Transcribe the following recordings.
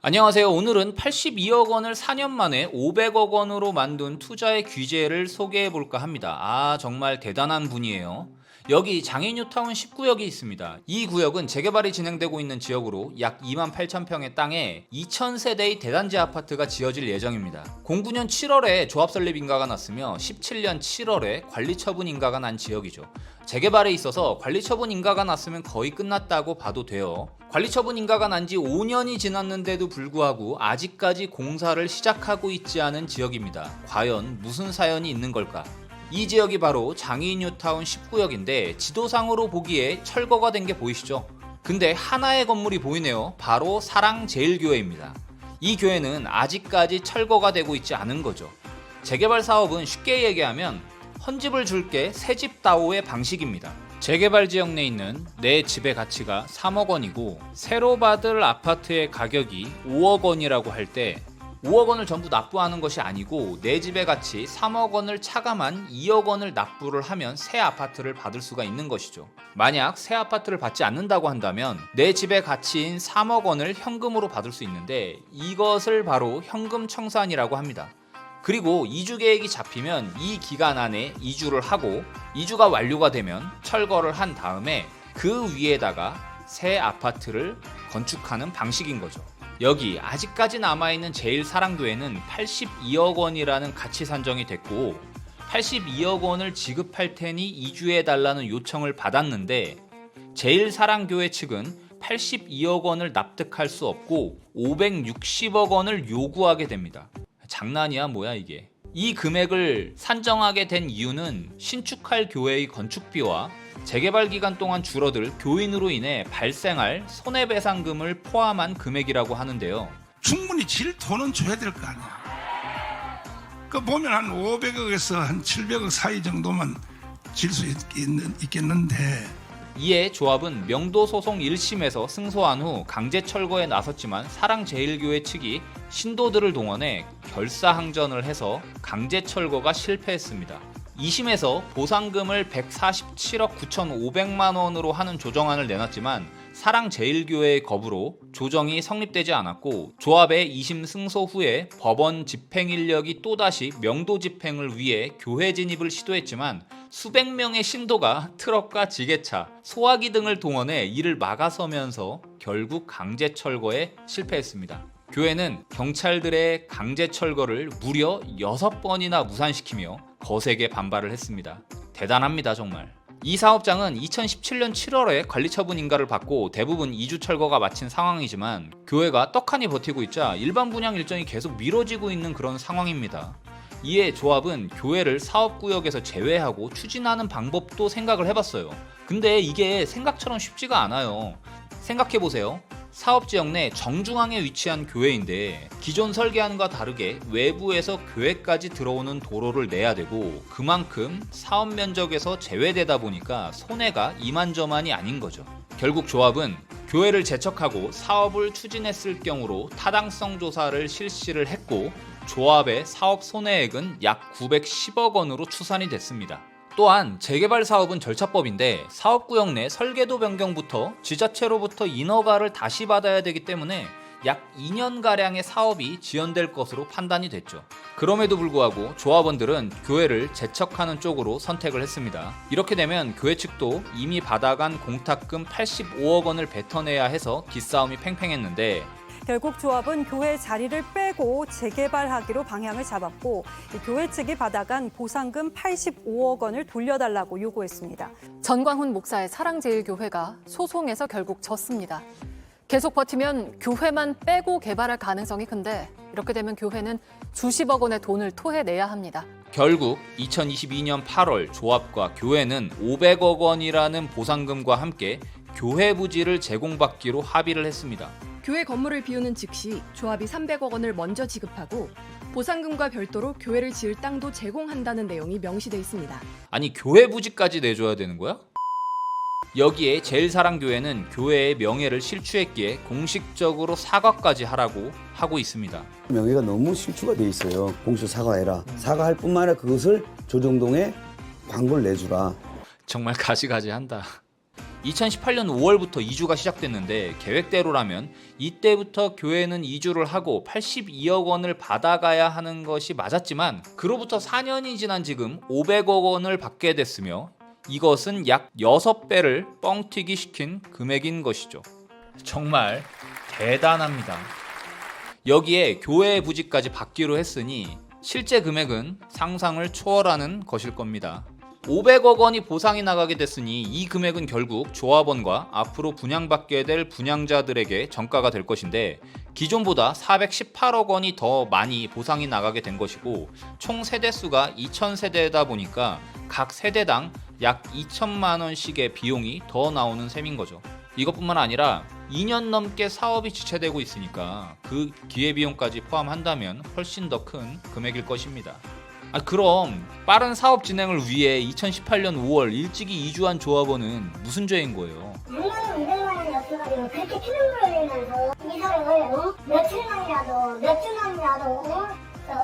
안녕하세요. 오늘은 82억 원을 4년 만에 500억 원으로 만든 투자의 귀재를 소개해 볼까 합니다. 정말 대단한 분이에요. 여기 장애뉴타운 10구역이 있습니다. 이 구역은 재개발이 진행되고 있는 지역으로 약 2만 8천 평의 땅에 2,000세대의 대단지 아파트가 지어질 예정입니다. 09년 7월에 조합 설립 인가가 났으며 17년 7월에 관리 처분 인가가 난 지역이죠. 재개발에 있어서 관리 처분 인가가 났으면 거의 끝났다고 봐도 돼요. 관리 처분 인가가 난 지 5년이 지났는데도 불구하고 아직까지 공사를 시작하고 있지 않은 지역입니다. 과연 무슨 사연이 있는 걸까? 이 지역이 바로 장애인뉴타운 10구역인데 지도상으로 보기에 철거가 된 게 보이시죠? 근데 하나의 건물이 보이네요. 바로 사랑제일교회입니다. 이 교회는 아직까지 철거가 되고 있지 않은 거죠. 재개발 사업은 쉽게 얘기하면 헌집을 줄게 새집 다오의 방식입니다. 재개발 지역 내에 있는 내 집의 가치가 3억 원이고 새로 받을 아파트의 가격이 5억 원이라고 할 때 5억 원을 전부 납부하는 것이 아니고 내 집의 가치 3억 원을 차감한 2억 원을 납부를 하면 새 아파트를 받을 수가 있는 것이죠. 만약 새 아파트를 받지 않는다고 한다면 내 집의 가치인 3억 원을 현금으로 받을 수 있는데 이것을 바로 현금 청산이라고 합니다. 그리고 이주 계획이 잡히면 이 기간 안에 이주를 하고 이주가 완료가 되면 철거를 한 다음에 그 위에다가 새 아파트를 건축하는 방식인 거죠. 여기 아직까지 남아있는 제일사랑교회는 82억 원이라는 가치 산정이 됐고 82억 원을 지급할 테니 이주해달라는 요청을 받았는데 제일사랑교회 측은 82억 원을 납득할 수 없고 560억 원을 요구하게 됩니다. 장난이야 뭐야 이게. 이 금액을 산정하게 된 이유는 신축할 교회의 건축비와 재개발 기간 동안 줄어들 교인으로 인해 발생할 손해배상금을 포함한 금액이라고 하는데요. 충분히 질 돈은 줘야 될 거 아니야. 그 보면 한 500억에서 한 700억 사이 정도만 질 수 있겠는데 이에 조합은 명도소송 1심에서 승소한 후 강제 철거에 나섰지만 사랑제일교회 측이 신도들을 동원해 결사항전을 해서 강제 철거가 실패했습니다. 2심에서 보상금을 147억 9,500만 원으로 하는 조정안을 내놨지만 사랑제일교회의 거부로 조정이 성립되지 않았고 조합의 2심 승소 후에 법원 집행 인력이 또다시 명도 집행을 위해 교회 진입을 시도했지만 수백 명의 신도가 트럭과 지게차, 소화기 등을 동원해 이를 막아서면서 결국 강제 철거에 실패했습니다. 교회는 경찰들의 강제 철거를 무려 6번이나 무산시키며 거세게 반발을 했습니다. 대단합니다 정말. 이 사업장은 2017년 7월에 관리처분 인가를 받고 대부분 이주 철거가 마친 상황이지만 교회가 떡하니 버티고 있자 일반 분양 일정이 계속 미뤄지고 있는 그런 상황입니다. 이에 조합은 교회를 사업구역에서 제외하고 추진하는 방법도 생각을 해봤어요. 근데 이게 생각처럼 쉽지가 않아요. 생각해보세요. 사업지역 내 정중앙에 위치한 교회인데 기존 설계안과 다르게 외부에서 교회까지 들어오는 도로를 내야 되고 그만큼 사업 면적에서 제외되다 보니까 손해가 이만저만이 아닌 거죠. 결국 조합은 교회를 제척하고 사업을 추진했을 경우로 타당성 조사를 실시를 했고 조합의 사업 손해액은 약 910억 원으로 추산이 됐습니다. 또한 재개발 사업은 절차법인데 사업구역 내 설계도 변경부터 지자체로부터 인허가를 다시 받아야 되기 때문에 약 2년가량의 사업이 지연될 것으로 판단이 됐죠. 그럼에도 불구하고 조합원들은 교회를 재척하는 쪽으로 선택을 했습니다. 이렇게 되면 교회 측도 이미 받아간 공탁금 85억 원을 뱉어내야 해서 기싸움이 팽팽했는데 결국 조합은 교회 자리를 빼고 재개발하기로 방향을 잡았고 교회 측이 받아간 보상금 85억 원을 돌려달라고 요구했습니다. 전광훈 목사의 사랑제일교회가 소송에서 결국 졌습니다. 계속 버티면 교회만 빼고 개발할 가능성이 큰데 이렇게 되면 교회는 수십억 원의 돈을 토해내야 합니다. 결국 2022년 8월 조합과 교회는 500억 원이라는 보상금과 함께 교회 부지를 제공받기로 합의를 했습니다. 교회 건물을 비우는 즉시 조합이 300억 원을 먼저 지급하고 보상금과 별도로 교회를 지을 땅도 제공한다는 내용이 명시돼 있습니다. 아니 교회 부지까지 내줘야 되는 거야? 여기에 제일사랑교회는 교회의 명예를 실추했기에 공식적으로 사과까지 하라고 하고 있습니다. 명예가 너무 실추가 돼 있어요. 공식 사과해라. 사과할 뿐만 아니라 그것을 조정동에 광고를 내주라. 정말 가지가지한다. 2018년 5월부터 이주가 시작됐는데 계획대로라면 이때부터 교회는 이주를 하고 82억 원을 받아가야 하는 것이 맞았지만 그로부터 4년이 지난 지금 500억 원을 받게 됐으며 이것은 약 6배를 뻥튀기 시킨 금액인 것이죠. 정말 대단합니다. 여기에 교회 부지까지 받기로 했으니 실제 금액은 상상을 초월하는 것일 겁니다. 500억 원이 보상이 나가게 됐으니 이 금액은 결국 조합원과 앞으로 분양받게 될 분양자들에게 전가가 될 것인데 기존보다 418억 원이 더 많이 보상이 나가게 된 것이고 총 세대수가 2000세대다 보니까 각 세대당 약 2천만 원씩의 비용이 더 나오는 셈인 거죠. 이것뿐만 아니라 2년 넘게 사업이 지체되고 있으니까 그 기회비용까지 포함한다면 훨씬 더 큰 금액일 것입니다. 그럼 빠른 사업 진행을 위해 2018년 5월 일찍이 이주한 조합원은 무슨 죄인 거예요? 작년에 200만 원이 없어가지고 그렇게 피눈물을 흘리면서 이사를 며칠만이라도 몇 주만이라도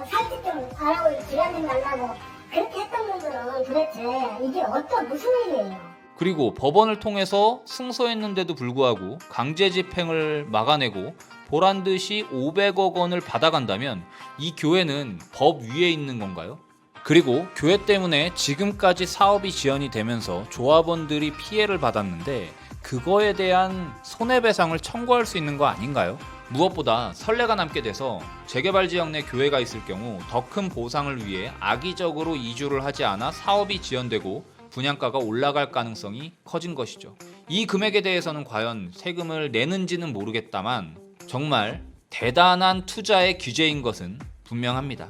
살집 좀 알아보고 기간 좀 달라고 그렇게 했던 분들은 도대체 이게 무슨 일이에요? 그리고 법원을 통해서 승소했는데도 불구하고 강제 집행을 막아내고 보란듯이 500억 원을 받아간다면 이 교회는 법 위에 있는 건가요? 그리고 교회 때문에 지금까지 사업이 지연이 되면서 조합원들이 피해를 받았는데 그거에 대한 손해배상을 청구할 수 있는 거 아닌가요? 무엇보다 선례가 남게 돼서 재개발 지역 내 교회가 있을 경우 더 큰 보상을 위해 악의적으로 이주를 하지 않아 사업이 지연되고 분양가가 올라갈 가능성이 커진 것이죠. 이 금액에 대해서는 과연 세금을 내는지는 모르겠다만 정말 대단한 투자의 규제인 것은 분명합니다.